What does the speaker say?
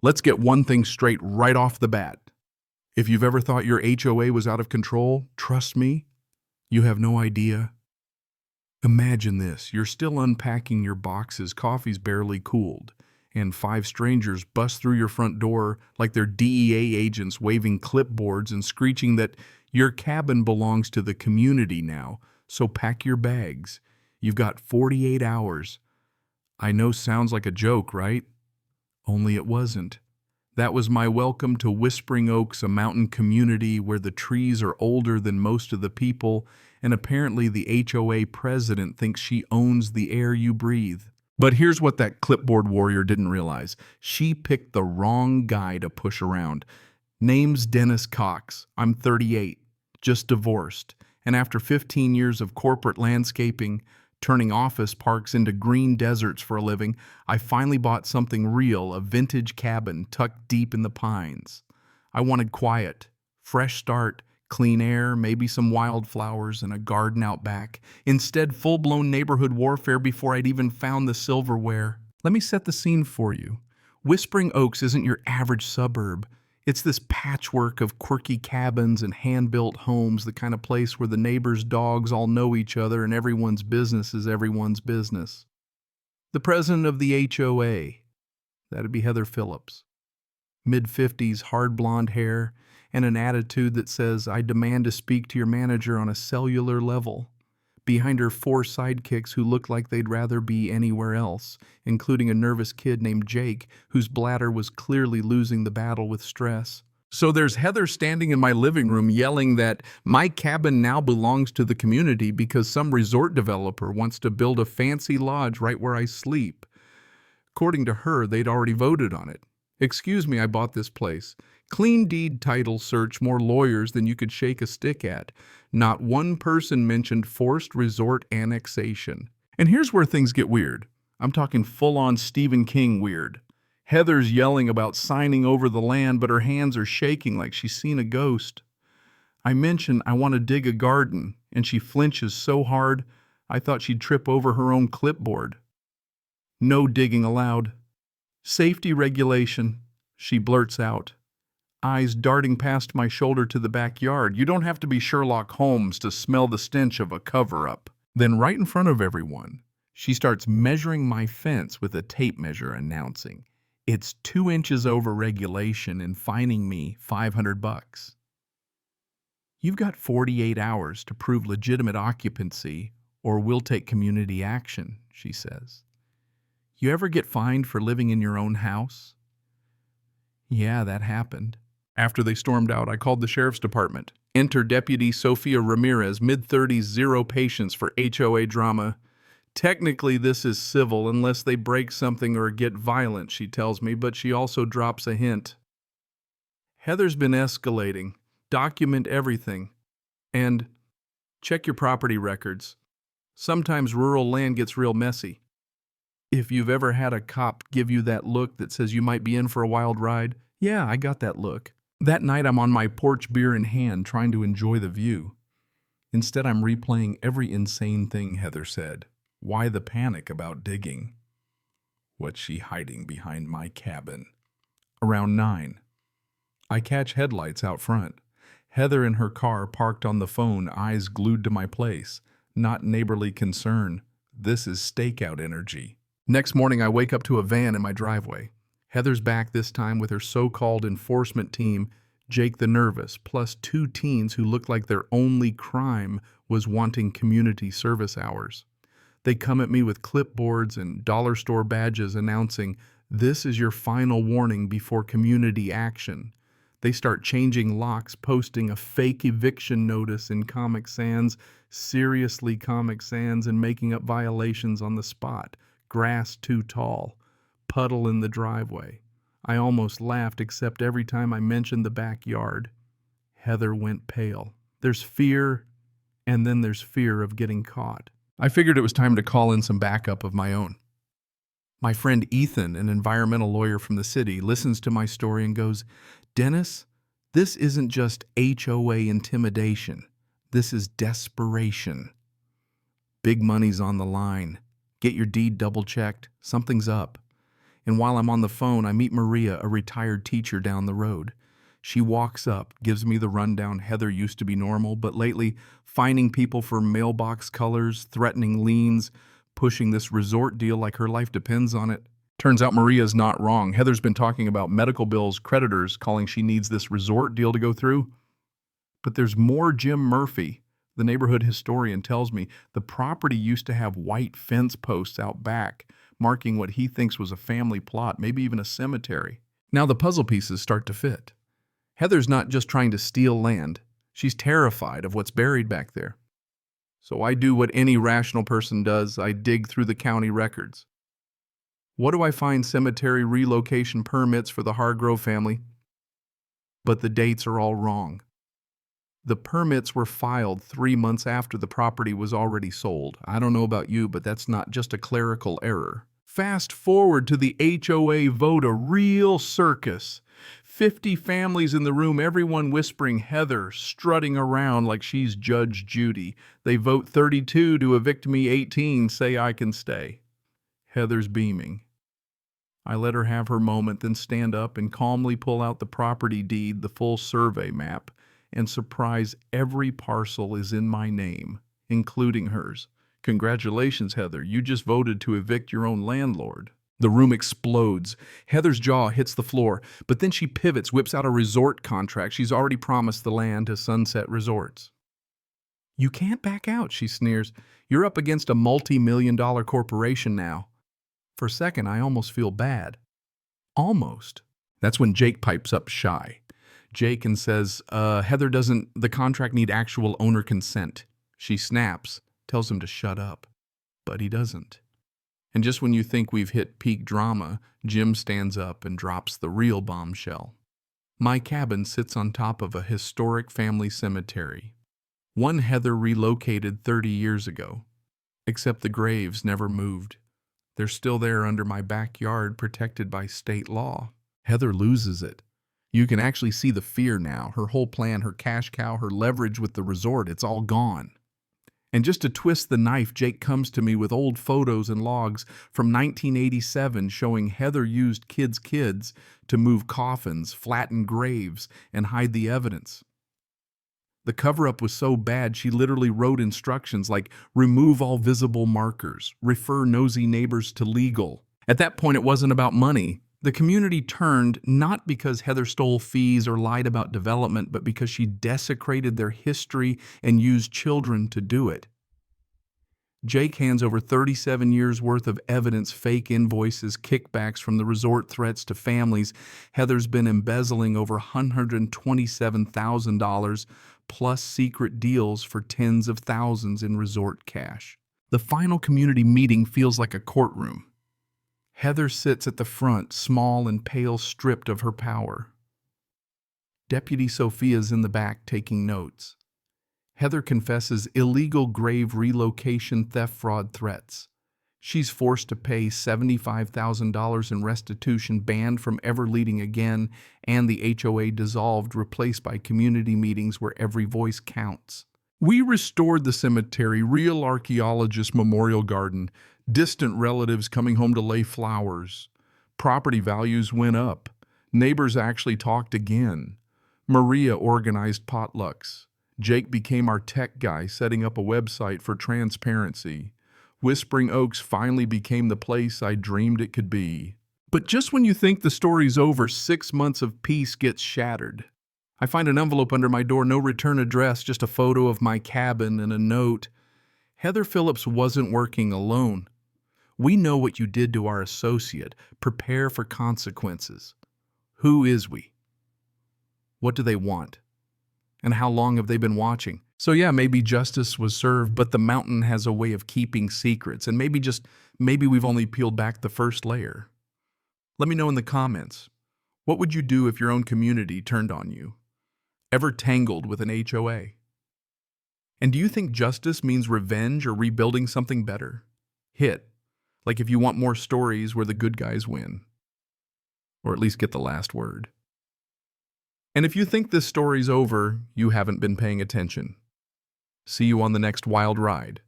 Let's get one thing straight right off the bat. If you've ever thought your HOA was out of control, trust me, you have no idea. Imagine this, you're still unpacking your boxes, coffee's barely cooled, and 5 strangers bust through your front door like they're DEA agents waving clipboards and screeching that your cabin belongs to the community now, so pack your bags. You've got 48 hours. I know sounds like a joke, right? Only it wasn't. That was my welcome to Whispering Oaks, a mountain community where the trees are older than most of the people, and apparently the HOA president thinks she owns the air you breathe. But here's what that clipboard warrior didn't realize. She picked the wrong guy to push around. Name's Dennis Cox. I'm 38, just divorced, and after 15 years of corporate landscaping, turning office parks into green deserts for a living, I finally bought something real, a vintage cabin tucked deep in the pines. I wanted quiet, fresh start, clean air, maybe some wildflowers and a garden out back. Instead, full-blown neighborhood warfare before I'd even found the silverware. Let me set the scene for you. Whispering Oaks isn't your average suburb. It's this patchwork of quirky cabins and hand-built homes, the kind of place where the neighbors' dogs all know each other and everyone's business is everyone's business. The president of the HOA, that'd be Heather Phillips. Mid-50s, hard blonde hair, and an attitude that says, I demand to speak to your manager on a cellular level. Behind her 4 sidekicks who looked like they'd rather be anywhere else, including a nervous kid named Jake, whose bladder was clearly losing the battle with stress. So there's Heather standing in my living room yelling that my cabin now belongs to the community because some resort developer wants to build a fancy lodge right where I sleep. According to her, they'd already voted on it. Excuse me, I bought this place. Clean deed title search, more lawyers than you could shake a stick at. Not one person mentioned forced resort annexation. And here's where things get weird. I'm talking full-on Stephen King weird. Heather's yelling about signing over the land, but her hands are shaking like she's seen a ghost. I mention I want to dig a garden, and she flinches so hard I thought she'd trip over her own clipboard. No digging allowed. Safety regulation, she blurts out, eyes darting past my shoulder to the backyard. You don't have to be Sherlock Holmes to smell the stench of a cover-up. Then right in front of everyone, she starts measuring my fence with a tape measure, announcing, it's 2 inches over regulation and fining me $500. You've got 48 hours to prove legitimate occupancy or we'll take community action, she says. You ever get fined for living in your own house? Yeah, that happened. After they stormed out, I called the sheriff's department. Enter Deputy Sophia Ramirez, mid-30s, 0 patience for HOA drama. Technically, this is civil unless they break something or get violent, she tells me, but she also drops a hint. Heather's been escalating. Document everything. And check your property records. Sometimes rural land gets real messy. If you've ever had a cop give you that look that says you might be in for a wild ride, yeah, I got that look. That night I'm on my porch, beer in hand, trying to enjoy the view. Instead, I'm replaying every insane thing Heather said. Why the panic about digging? What's she hiding behind my cabin? Around 9. I catch headlights out front. Heather in her car parked on the phone, eyes glued to my place. Not neighborly concern. This is stakeout energy. Next morning, I wake up to a van in my driveway. Heather's back this time with her so-called enforcement team, Jake the Nervous, plus 2 teens who looked like their only crime was wanting community service hours. They come at me with clipboards and dollar store badges announcing, this is your final warning before community action. They start changing locks, posting a fake eviction notice in Comic Sans, seriously Comic Sans, and making up violations on the spot. Grass too tall. Puddle in the driveway. I almost laughed, except every time I mentioned the backyard. Heather went pale. There's fear, and then there's fear of getting caught. I figured it was time to call in some backup of my own. My friend Ethan, an environmental lawyer from the city, listens to my story and goes, Dennis, this isn't just HOA intimidation. This is desperation. Big money's on the line. Get your deed double-checked. Something's up. And while I'm on the phone, I meet Maria, a retired teacher down the road. She walks up, gives me the rundown. Heather used to be normal, but lately, fining people for mailbox colors, threatening liens, pushing this resort deal like her life depends on it. Turns out Maria's not wrong. Heather's been talking about medical bills, creditors calling she needs this resort deal to go through. But there's more. Jim Murphy, the neighborhood historian, tells me the property used to have white fence posts out back, marking what he thinks was a family plot, maybe even a cemetery. Now the puzzle pieces start to fit. Heather's not just trying to steal land. She's terrified of what's buried back there. So I do what any rational person does. I dig through the county records. What do I find? Cemetery relocation permits for the Hargrove family. But the dates are all wrong. The permits were filed 3 months after the property was already sold. I don't know about you, but that's not just a clerical error. Fast forward to the HOA vote, a real circus. 50 families in the room, everyone whispering Heather, strutting around like she's Judge Judy. They vote 32 to evict me, 18 say I can stay. Heather's beaming. I let her have her moment, then stand up and calmly pull out the property deed, the full survey map, and surprise, every parcel is in my name, including hers. Congratulations, Heather. You just voted to evict your own landlord. The room explodes. Heather's jaw hits the floor, but then she pivots, whips out a resort contract. She's already promised the land to Sunset Resorts. You can't back out, she sneers. You're up against a multi-million-dollar corporation now. For a second, I almost feel bad. Almost. That's when Jake pipes up shy. Jake and says, Heather doesn't the contract need actual owner consent. She snaps, tells him to shut up. But he doesn't. And just when you think we've hit peak drama, Jim stands up and drops the real bombshell. My cabin sits on top of a historic family cemetery. One Heather relocated 30 years ago. Except the graves never moved. They're still there under my backyard, protected by state law. Heather loses it. You can actually see the fear now. Her whole plan, her cash cow, her leverage with the resort, it's all gone. And just to twist the knife, Jake comes to me with old photos and logs from 1987 showing Heather used kids' to move coffins, flatten graves, and hide the evidence. The cover-up was so bad she literally wrote instructions like remove all visible markers, refer nosy neighbors to legal. At that point, it wasn't about money. The community turned not because Heather stole fees or lied about development, but because she desecrated their history and used children to do it. Jake hands over 37 years' worth of evidence, fake invoices, kickbacks from the resort, threats to families. Heather's been embezzling over $127,000 plus secret deals for tens of thousands in resort cash. The final community meeting feels like a courtroom. Heather sits at the front, small and pale, stripped of her power. Deputy Sophia's in the back taking notes. Heather confesses illegal grave relocation, theft, fraud threats. She's forced to pay $75,000 in restitution, banned from ever leading again, and the HOA dissolved, replaced by community meetings where every voice counts. We restored the cemetery, real archaeologist memorial garden, distant relatives coming home to lay flowers. Property values went up. Neighbors actually talked again. Maria organized potlucks. Jake became our tech guy, setting up a website for transparency. Whispering Oaks finally became the place I dreamed it could be. But just when you think the story's over, 6 months of peace gets shattered. I find an envelope under my door, no return address, just a photo of my cabin and a note. Heather Phillips wasn't working alone. We know what you did to our associate. Prepare for consequences. Who is we? What do they want? And how long have they been watching? So yeah, maybe justice was served, but the mountain has a way of keeping secrets, and maybe we've only peeled back the first layer. Let me know in the comments. What would you do if your own community turned on you? Ever tangled with an HOA? And do you think justice means revenge or rebuilding something better? Hit, like if you want more stories where the good guys win. Or at least get the last word. And if you think this story's over, you haven't been paying attention. See you on the next wild ride.